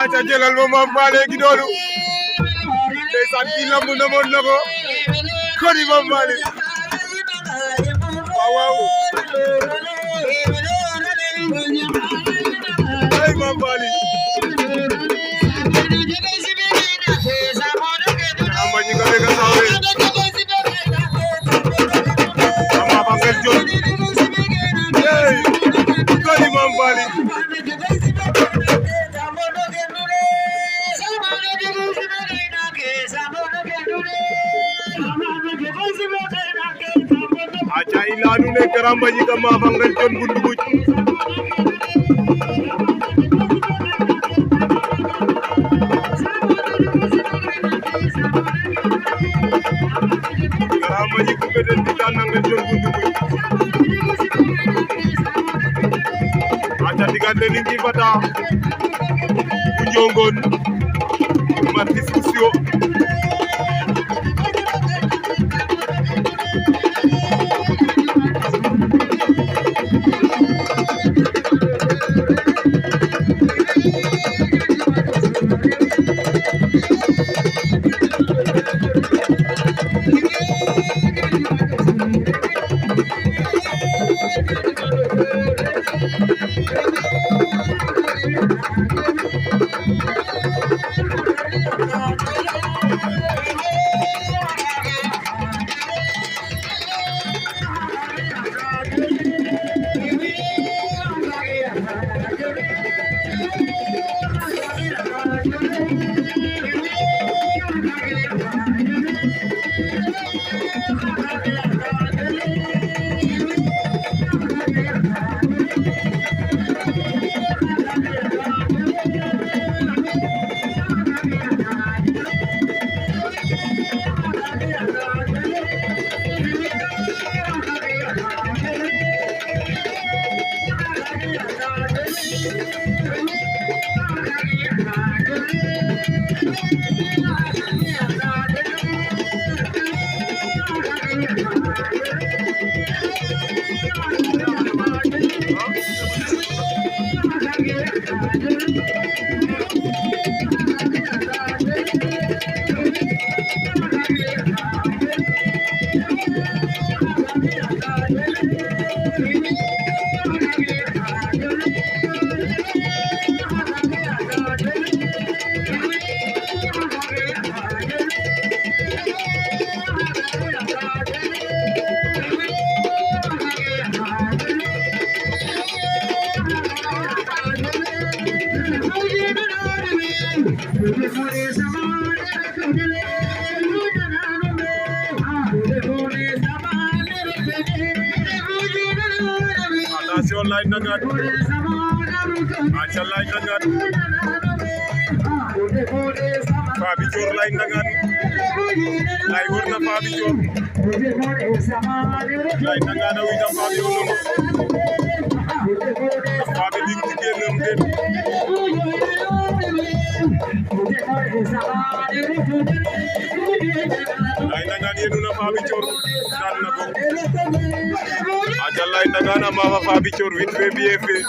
aca jëlal ma Mame Baldé gi noonu ndeysaan kii lamb namoon na ko koni Mame Baldé waaw waaw ay Mame Baldé amba ñi nga bega sawe ama bangel jom ey koni Mame Baldé aca ilanu ne karamba jiga ma bangal jon bunduguj karamba jiga beden di tanangal jon bunduguj aca digante lingi bata bu jongon ma discussion attention lay nangat aca lay nangat Faby Dior lay nangat lay wërna Faby Dior lay nangat a wida Faby onomo Faby ding ci genam den lay nangat yenu na Faby Dior daan na ko aca lay nangat a mafa Faby Dior vite fait bien fait